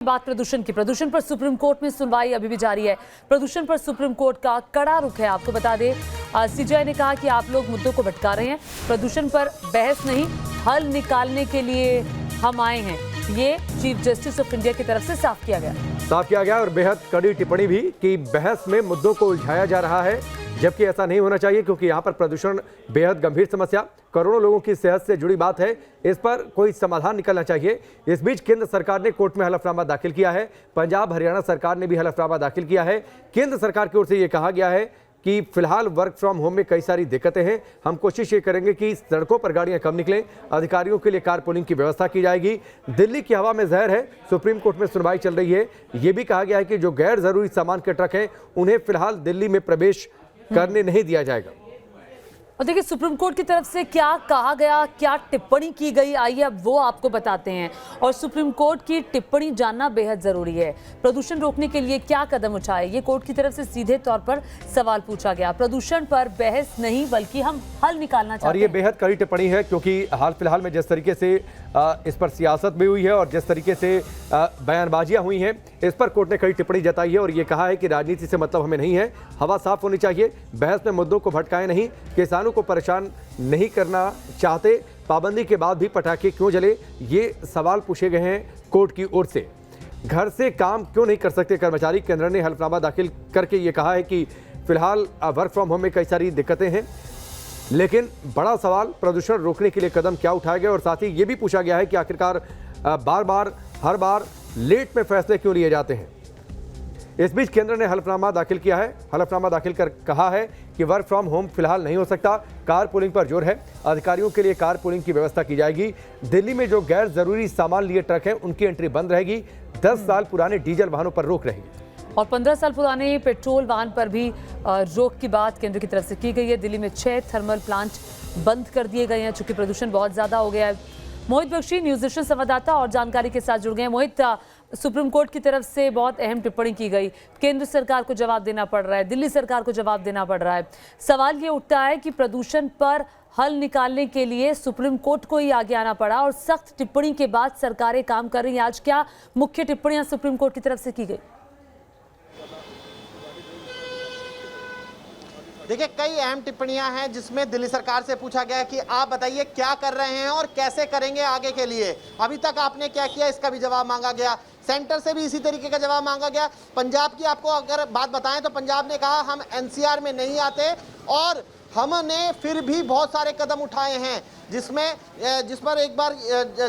बात प्रदूषण पर सुप्रीम कोर्ट में सुनवाई अभी भी जारी है। प्रदूषण पर सुप्रीम कोर्ट का कड़ा रुख है। आपको बता दें, सीजेआई ने कहा कि आप लोग मुद्दों को भटका रहे हैं, प्रदूषण पर बहस नहीं, हल निकालने के लिए हम आए हैं। ये चीफ जस्टिस ऑफ इंडिया की तरफ से साफ किया गया और बेहद कड़ी टिप्पणी भी कि बहस में मुद्दों को उलझाया जा रहा है, जबकि ऐसा नहीं होना चाहिए, क्योंकि यहाँ पर प्रदूषण बेहद गंभीर समस्या, करोड़ों लोगों की सेहत से जुड़ी बात है। इस पर कोई समाधान निकलना चाहिए। इस बीच केंद्र सरकार ने कोर्ट में हलफनामा दाखिल किया है। पंजाब हरियाणा सरकार ने भी हलफनामा दाखिल किया है। केंद्र सरकार की ओर से ये कहा गया है कि फिलहाल वर्क फ्रॉम होम में कई सारी दिक्कतें हैं। हम कोशिश ये करेंगे कि सड़कों पर गाड़ियां कम निकलें, अधिकारियों के लिए कार पूलिंग की व्यवस्था की जाएगी। दिल्ली की हवा में जहर है, सुप्रीम कोर्ट में सुनवाई चल रही है। ये भी कहा गया है कि जो गैर जरूरी सामान के ट्रक हैं उन्हें फिलहाल दिल्ली में प्रवेश करने नहीं दिया जाएगा। और देखिए, सुप्रीम कोर्ट की तरफ से क्या कहा गया, क्या टिप्पणी की गई, आइए अब वो आपको बताते हैं। और सुप्रीम कोर्ट की टिप्पणी जानना बेहद जरूरी है। प्रदूषण रोकने के लिए क्या कदम उठाए, ये कोर्ट की तरफ से सीधे तौर पर सवाल पूछा गया। प्रदूषण पर बहस नहीं, बल्कि हम हल निकालना चाहते हैं। और ये बेहद कड़ी टिप्पणी है, क्योंकि हाल फिलहाल में जिस तरीके से इस पर सियासत भी हुई है और जिस तरीके से बयानबाजियां हुई हैं, इस पर कोर्ट ने कड़ी टिप्पणी जताई है और ये कहा है कि राजनीति से मतलब हमें नहीं है, हवा साफ होनी चाहिए, बहस में मुद्दों को भटकाए नहीं, किसानों को परेशान नहीं करना चाहते, पाबंदी के बाद भी पटाखे क्यों जले, ये सवाल पूछे गए हैं कोर्ट की ओर से। घर से काम क्यों नहीं कर सकते कर्मचारी, केंद्र ने हलफनामा दाखिल करके ये कहा है कि फिलहाल वर्क फ्रॉम होम में कई सारी दिक्कतें हैं, लेकिन बड़ा सवाल प्रदूषण रोकने के लिए कदम क्या उठाए गए। और साथ ही ये भी पूछा गया है कि आखिरकार हर बार लेट में फैसले क्यों लिए जाते हैं। इस बीच केंद्र ने हलफनामा दाखिल किया है। हलफनामा दाखिल कर कहा है कि वर्क फ्रॉम होम फिलहाल नहीं हो सकता, कार पूलिंग पर जोर है, अधिकारियों के लिए कार पूलिंग की व्यवस्था की जाएगी। दिल्ली में जो गैर जरूरी सामान लिए ट्रक हैं उनकी एंट्री बंद रहेगी। 10 साल पुराने डीजल वाहनों पर रोक रहेगी और 15 साल पुराने पेट्रोल वाहन पर भी रोक की बात केंद्र की तरफ से की गई है। दिल्ली में 6 थर्मल प्लांट बंद कर दिए गए हैं, चूंकि प्रदूषण बहुत ज्यादा हो गया है। मोहित बख्शी, न्यूज नेशन संवाददाता, और जानकारी के साथ जुड़ गए हैं। मोहित, सुप्रीम कोर्ट की तरफ से बहुत अहम टिप्पणी की गई, केंद्र सरकार को जवाब देना पड़ रहा है, दिल्ली सरकार को जवाब देना पड़ रहा है। सवाल ये उठता है कि प्रदूषण पर हल निकालने के लिए सुप्रीम कोर्ट को ही आगे आना पड़ा और सख्त टिप्पणी के बाद सरकारें काम कर रही हैं। आज क्या मुख्य टिप्पणियां सुप्रीम कोर्ट की तरफ से की गई? देखिए, कई अहम टिप्पणियां हैं जिसमें दिल्ली सरकार से पूछा गया कि आप बताइए क्या कर रहे हैं और कैसे करेंगे आगे के लिए, अभी तक आपने क्या किया, इसका भी जवाब मांगा गया। सेंटर से भी इसी तरीके का जवाब मांगा गया। पंजाब की आपको अगर बात बताएं तो पंजाब ने कहा हम एनसीआर में नहीं आते और हमने फिर भी बहुत सारे कदम उठाए हैं, जिस पर एक बार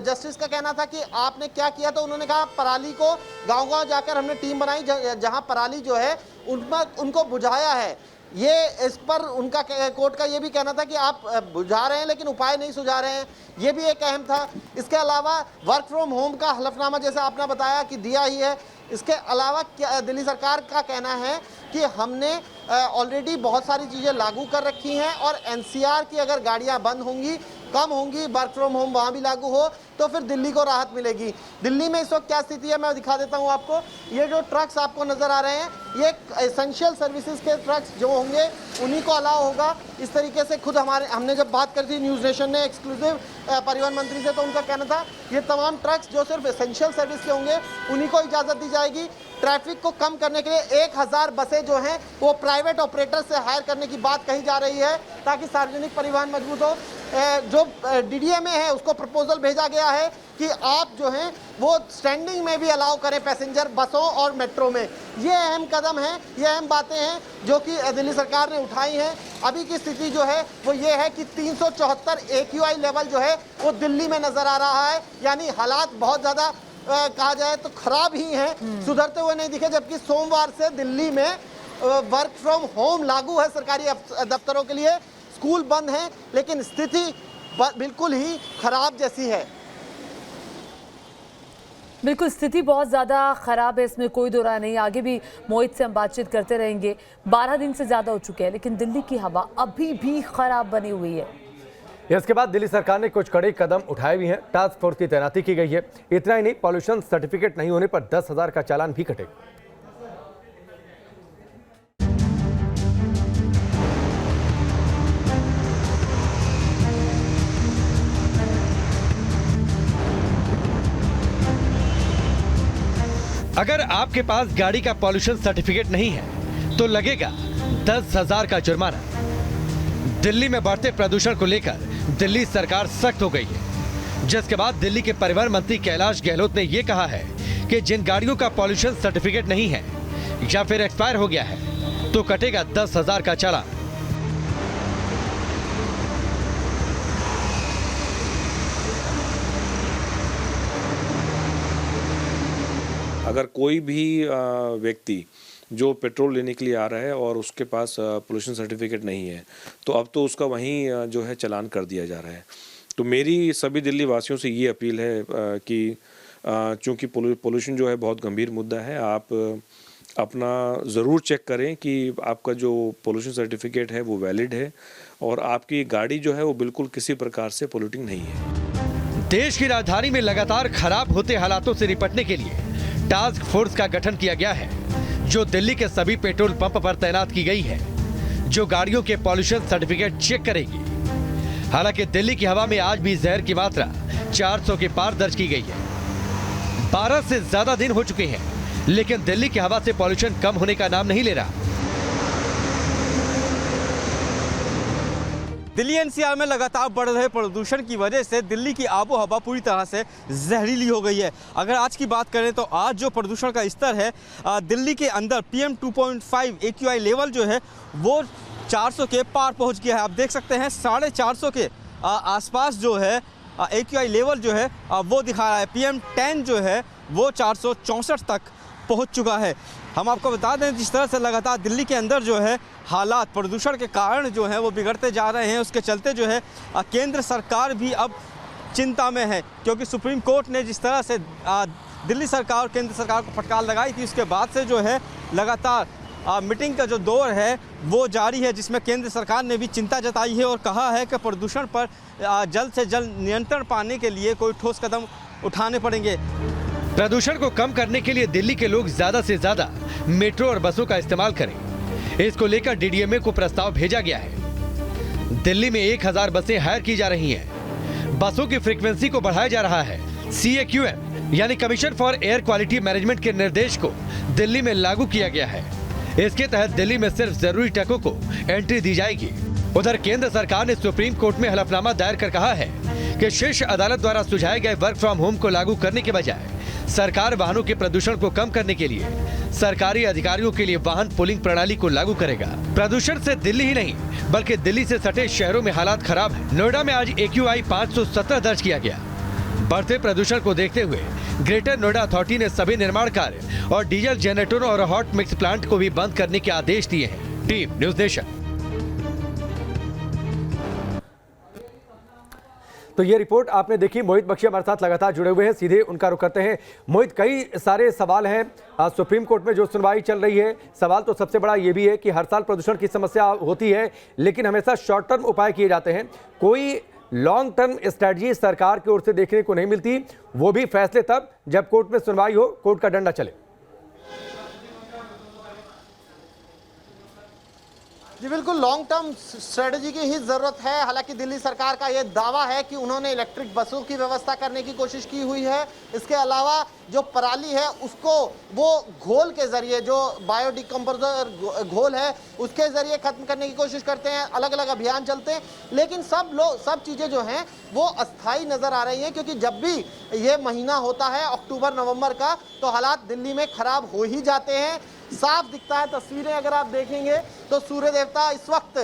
जस्टिस का कहना था कि आपने क्या किया, तो उन्होंने कहा पराली को गांव-गांव जाकर हमने टीम बनाई, जहां पराली जो है उनको बुझाया है। ये इस पर उनका कोर्ट का ये भी कहना था कि आप बुझा रहे हैं लेकिन उपाय नहीं सुझा रहे हैं, ये भी एक अहम था। इसके अलावा वर्क फ्रॉम होम का हलफनामा जैसा आपने बताया कि दिया ही है। इसके अलावा दिल्ली सरकार का कहना है कि हमने ऑलरेडी बहुत सारी चीज़ें लागू कर रखी हैं और एनसीआर की अगर गाड़ियां बंद होंगी, कम होंगी, वर्क फ्रॉम होम वहाँ भी लागू हो तो फिर दिल्ली को राहत मिलेगी। दिल्ली में इस वक्त क्या स्थिति है मैं दिखा देता हूँ आपको। ये जो ट्रक्स आपको नज़र आ रहे हैं, ये एसेंशियल सर्विसेज के ट्रक्स जो होंगे उन्हीं को अलाउ होगा। इस तरीके से खुद हमने जब बात करी थी न्यूज़ नेशन ने एक्सक्लूसिव परिवहन मंत्री से, तो उनका कहना था ये तमाम ट्रक्स जो सिर्फ एसेंशियल सर्विस के होंगे उन्हीं को इजाज़त दी जाएगी। ट्रैफिक को कम करने के लिए 1000 बसें जो हैं वो प्राइवेट ऑपरेटर से हायर करने की बात कही जा रही है ताकि सार्वजनिक परिवहन मजबूत हो। जो डीडीएमए है उसको प्रपोजल भेजा गया है कि आप जो हैं वो स्टैंडिंग में भी अलाउ करें पैसेंजर बसों और मेट्रो में। ये अहम कदम है, ये अहम बातें हैं जो कि दिल्ली सरकार ने उठाई हैं। अभी की स्थिति जो है वो ये है कि 374 AQI लेवल जो है वो दिल्ली में नज़र आ रहा है, यानी हालात बहुत ज़्यादा कहा जाए तो खराब ही हैं, सुधरते हुए नहीं दिखे। जबकि सोमवार से दिल्ली में वर्क फ्रॉम होम लागू है सरकारी दफ्तरों के लिए, स्कूल बंद हैं, लेकिन स्थिति बिल्कुल ही खराब जैसी है। बिल्कुल, स्थिति बहुत ज़्यादा ख़राब है, इसमें कोई दो राय नहीं। आगे भी मोहित से हम बातचीत करते रहेंगे। 12 दिन से ज़्यादा हो चुके हैं, लेकिन दिल्ली की हवा अभी भी ख़राब बनी हुई है। इसके बाद दिल्ली सरकार ने कुछ कड़े कदम उठाए भी हैं। टास्क फोर्स की तैनाती की गई है। इतना ही नहीं, पॉल्यूशन सर्टिफिकेट नहीं होने पर 10,000 का चालान भी कटेगा। अगर आपके पास गाड़ी का पॉल्यूशन सर्टिफिकेट नहीं है तो लगेगा 10,000 का जुर्माना। दिल्ली में बढ़ते प्रदूषण को लेकर दिल्ली सरकार सख्त हो गई है, जिसके बाद दिल्ली के परिवहन मंत्री कैलाश गहलोत ने यह कहा है कि जिन गाड़ियों का पॉल्यूशन सर्टिफिकेट नहीं है या फिर एक्सपायर हो गया है तो कटेगा 10,000 का चालान। अगर कोई भी व्यक्ति जो पेट्रोल लेने के लिए आ रहा है और उसके पास पोल्यूशन सर्टिफिकेट नहीं है तो अब तो उसका वहीं जो है चालान कर दिया जा रहा है। तो मेरी सभी दिल्ली वासियों से ये अपील है कि चूंकि पोल्यूशन जो है बहुत गंभीर मुद्दा है, आप अपना ज़रूर चेक करें कि आपका जो पोल्यूशन सर्टिफिकेट है वो वैलिड है और आपकी गाड़ी जो है वो बिल्कुल किसी प्रकार से पोल्यूटिंग नहीं है। देश की राजधानी में लगातार खराब होते हालातों से निपटने के लिए टास्क फोर्स का गठन किया गया है, जो दिल्ली के सभी पेट्रोल पंप पर तैनात की गई है, जो गाड़ियों के पॉल्यूशन सर्टिफिकेट चेक करेगी। हालांकि दिल्ली की हवा में आज भी जहर की मात्रा 400 के पार दर्ज की गई है। 12 से ज्यादा दिन हो चुके हैं, लेकिन दिल्ली की हवा से पॉल्यूशन कम होने का नाम नहीं ले रहा। दिल्ली एनसीआर में लगातार बढ़ रहे प्रदूषण की वजह से दिल्ली की आबो हवा पूरी तरह से जहरीली हो गई है। अगर आज की बात करें तो आज जो प्रदूषण का स्तर है दिल्ली के अंदर PM 2.5 AQI लेवल जो है वो 400 के पार पहुंच गया है। आप देख सकते हैं 450 के आसपास जो है AQI लेवल जो है वो दिखा रहा है। PM 10 जो है वो 464 तक पहुंच चुका है। हम आपको बता दें जिस तरह से लगातार दिल्ली के अंदर जो है हालात प्रदूषण के कारण जो है वो बिगड़ते जा रहे हैं, उसके चलते जो है केंद्र सरकार भी अब चिंता में है, क्योंकि सुप्रीम कोर्ट ने जिस तरह से दिल्ली सरकार और केंद्र सरकार को फटकार लगाई थी, उसके बाद से जो है लगातार मीटिंग का जो दौर है वो जारी है, जिसमें केंद्र सरकार ने भी चिंता जताई है और कहा है कि प्रदूषण पर जल्द से जल्द नियंत्रण पाने के लिए कोई ठोस कदम उठाने पड़ेंगे। प्रदूषण को कम करने के लिए दिल्ली के लोग ज्यादा से ज्यादा मेट्रो और बसों का इस्तेमाल करें। इसको लेकर DDMA को प्रस्ताव भेजा गया है। दिल्ली में 1000 बसें हायर की जा रही हैं। बसों की फ्रीक्वेंसी को बढ़ाया जा रहा है। CAQM यानी commission for air quality management के निर्देश को दिल्ली में लागू किया गया है। इसके तहत दिल्ली में सिर्फ जरूरी ट्रकों को एंट्री दी जाएगी। उधर केंद्र सरकार ने सुप्रीम कोर्ट में हलफनामा दायर कर कहा है कि शीर्ष अदालत द्वारा सुझाए गए वर्क फ्रॉम होम को लागू करने के बजाय सरकार वाहनों के प्रदूषण को कम करने के लिए सरकारी अधिकारियों के लिए वाहन पुलिंग प्रणाली को लागू करेगा। प्रदूषण से दिल्ली ही नहीं बल्कि दिल्ली से सटे शहरों में हालात खराब है। नोएडा में आज AQI 517 दर्ज किया गया। बढ़ते प्रदूषण को देखते हुए ग्रेटर नोएडा अथॉरिटी ने सभी निर्माण कार्य और डीजल जनरेटरों और हॉट मिक्स प्लांट को भी बंद करने के आदेश दिए हैं। Team news nation. तो ये रिपोर्ट आपने देखी। मोहित बख्शी हमारे साथ लगातार जुड़े हुए हैं, सीधे उनका रुख करते हैं। मोहित, कई सारे सवाल हैं सुप्रीम कोर्ट में जो सुनवाई चल रही है। सवाल तो सबसे बड़ा ये भी है कि हर साल प्रदूषण की समस्या होती है, लेकिन हमेशा शॉर्ट टर्म उपाय किए जाते हैं। कोई लॉन्ग टर्म स्ट्रेटजी सरकार की ओर से देखने को नहीं मिलती, वो भी फैसले तब जब कोर्ट में सुनवाई हो, कोर्ट का डंडा चले। जी बिल्कुल, लॉन्ग टर्म स्ट्रेटजी की ही जरूरत है। हालांकि दिल्ली सरकार का ये दावा है कि उन्होंने इलेक्ट्रिक बसों की व्यवस्था करने की कोशिश की हुई है। इसके अलावा जो पराली है उसको वो घोल के जरिए, जो बायोडिकम्पोजर घोल है उसके जरिए खत्म करने की कोशिश करते हैं। अलग अलग अभियान चलते हैं, लेकिन सब चीज़ें जो हैं वो अस्थायी नज़र आ रही हैं, क्योंकि जब भी ये महीना होता है अक्टूबर नवंबर का, तो हालात दिल्ली में खराब हो ही जाते हैं। साफ दिखता है, तस्वीरें अगर आप देखेंगे तो सूर्य देवता इस वक्त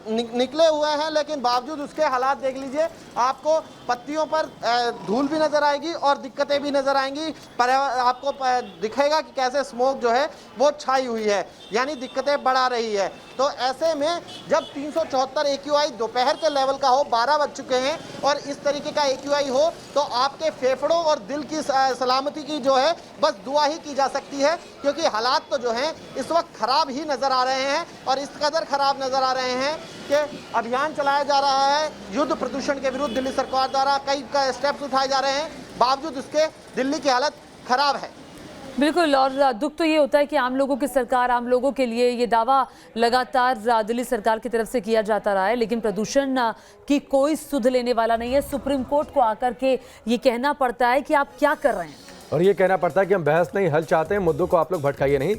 निकले हुए हैं, लेकिन बावजूद उसके हालात देख लीजिए। आपको पत्तियों पर धूल भी नजर आएगी और दिक्कतें भी नजर आएंगी। आपको दिखेगा कि कैसे स्मोक जो है वो छाई हुई है, यानी दिक्कतें बढ़ा रही है। तो ऐसे में जब 374 AQI दोपहर के लेवल का हो, 12 बज चुके हैं, और इस तरीके का AQI हो, तो आपके फेफड़ों और दिल की सलामती की जो है बस दुआ ही की जा सकती है, क्योंकि हालात तो जो हैं इस वक्त खराब ही नजर आ रहे हैं। और इस कदर खराब नजर आ रहे हैं कि अभियान चलाया जा रहा है युद्ध प्रदूषण के विरुद्ध। दिल्ली सरकार द्वारा कई स्टेप्स उठाए जा रहे हैं, बावजूद उसके दिल्ली की हालत खराब है। बिल्कुल, और दुख तो ये होता है कि आम लोगों की सरकार, आम लोगों के लिए ये दावा लगातार दिल्ली सरकार की तरफ से किया जाता रहा है, लेकिन प्रदूषण की कोई सुध लेने वाला नहीं है। सुप्रीम कोर्ट को आकर के ये कहना पड़ता है कि आप क्या कर रहे हैं। और ये कहना पड़ता है कि हम बहस नहीं हल चाहते हैं, मुद्दों को आप लोग भटकाइए नहीं।